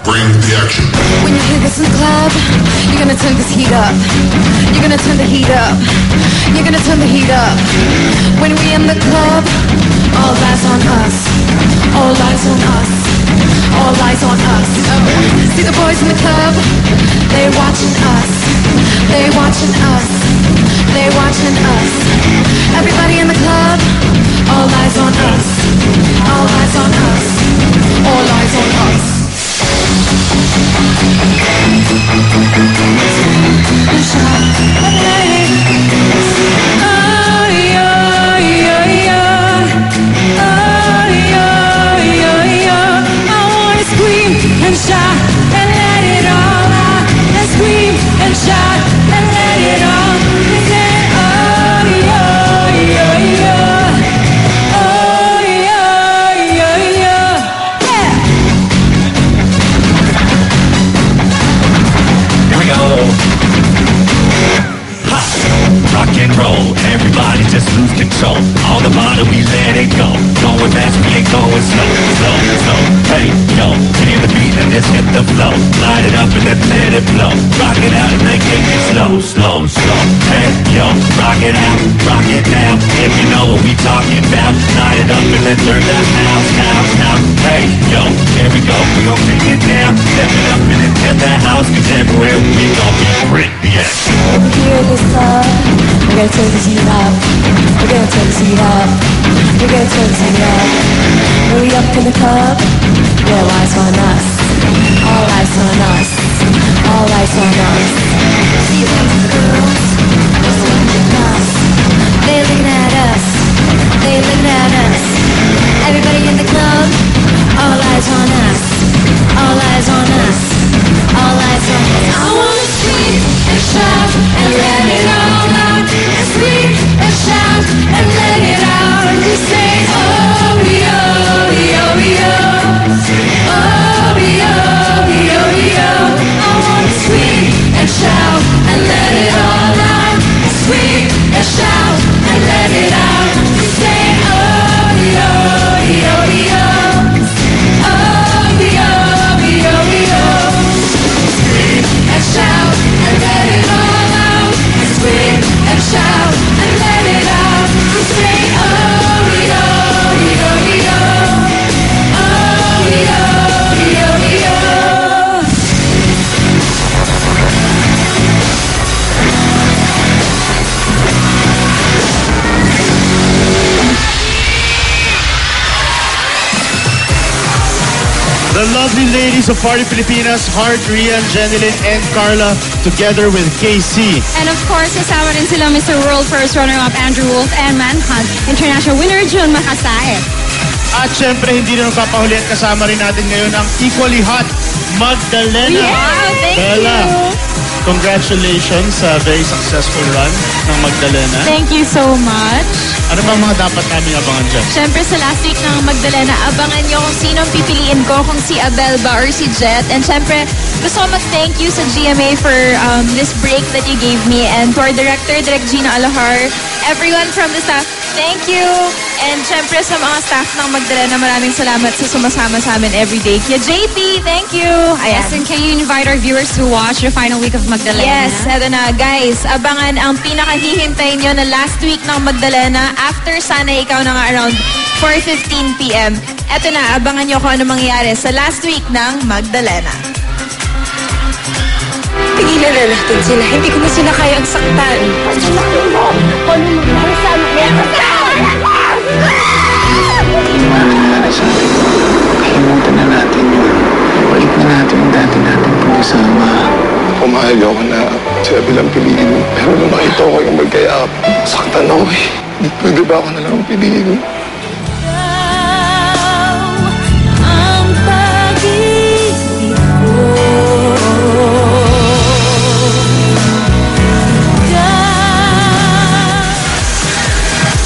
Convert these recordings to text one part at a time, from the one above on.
Bring the action. When you hear this in the club, you're gonna turn this heat up. You're gonna turn the heat up. You're gonna turn the heat up. When we in the club, all eyes on us. All eyes on us. All eyes on us. See the boys in the club, they watching us. They watching us. They watching us. Everybody in the club, all eyes on us. All eyes on us. All eyes on us. Everybody just lose control. All the bottom, we let it go. Going fast, we ain't going slow, slow, slow. Hey, yo, hear the beat and let's hit the flow. Light it up and then let it blow. Rock it out and then kick it slow, slow, slow. Hey, yo, rock it out, rock it down. If you know what we talking about, light it up and then turn that house, house, house. Hey, yo, here we go, we gon' kick it down. Step it up and then hit that house, cause everywhere we gon' be brick, yes. Over here in this club, we're gonna turn this heat up. We're gonna turn this heat up. We're gonna turn this heat up. When we up in the club, all eyes on us. All eyes on us. All eyes on us. See those girls, those looking at us. They looking at us. They looking at us. Everybody in the club, all eyes on us. All eyes on us. All eyes on us. I wanna scream and shout and let it all out. And scream and shout and let it out. And we say, oh, yo, yo, yo. Oh, yo, yo, yo. I wanna scream and shout and let it all out. And scream and shout and let it out. We say, oh, yo, yo, yo. Oh, yo, yo, yo. Scream and shout and let it all out. And scream and shout and let it out. We say, oh, yo, yo, yo. Oh, yo, yo, yo. The lovely ladies of Party Pilipinas, Heart, Rian, Jeneline, and Carla, together with KC. And of course, kasama rin sila Mr. World First runner-up Andrew Wolf and Manhunt International winner Jun Makasae. At syempre, hindi rin magpapahuli at kasama rin natin ngayon ang equally hot Magdalena. Wow, thank Bella, you. congratulations sa very successful run ng Magdalena. Thank you so much. Ano ba mga dapat namin abangan dyan? Siyempre sa last week ng Magdalena, abangan nyo kung sino ang pipiliin ko, kung si Abel ba or si Jet. And siyempre, gusto ko mag-thank you sa GMA for this break that you gave me. And to our director, Direk Gina Alahar, everyone from the staff, thank you. And siyempre sa mga staff ng Magdalena, maraming salamat sa sumasama sa amin everyday. Kaya JP, thank you. Ayan. Yes, and can you invite our viewers to watch the final week of Magdalena? Yes, eto na. Guys, abangan ang pinakahihintay nyo na last week ng Magdalena after Sana Ikaw na nga around 4:15 p.m. Eto na, abangan nyo kung ano mangyayari sa last week ng Magdalena. Tigilan na natin sila. Hindi ko na sila kayang saktan. Kalimutan na natin yun. Balik na natin ang dati natin pag-isama. Pumayag ako na si Abel ang piliin mo. Pero nung nakita ko kayong magkayap, saktan ako eh. Pwede ba ako na lang ang piliin mo? Ang pag-ibig ko.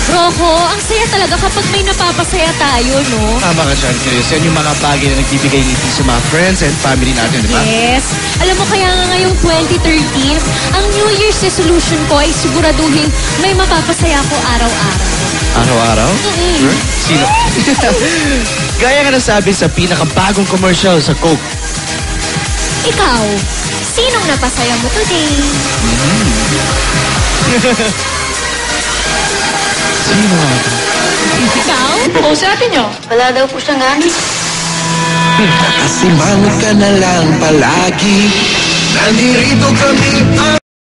Rocco, ang saya talaga kapag may napapasaya tayo, no? Tama ka dyan, Chris. Yan yung mga bagay na nagbibigay ngiti sa mga friends and family natin, di ba? Yes. Alam mo kaya nga ngayong 2013, ang New Year's resolution ko ay siguraduhin may mapapasaya ko araw-araw. Araw-araw? Sure? Sino? Gaya nga nasabi sa pinakabagong commercial sa Coke. Ikaw, sinong napasaya mo today? Sino nga ito? Ikaw? O, sabi nyo. Wala daw po siyang gamit. Asimangot ka na lang palagi. Nandito kami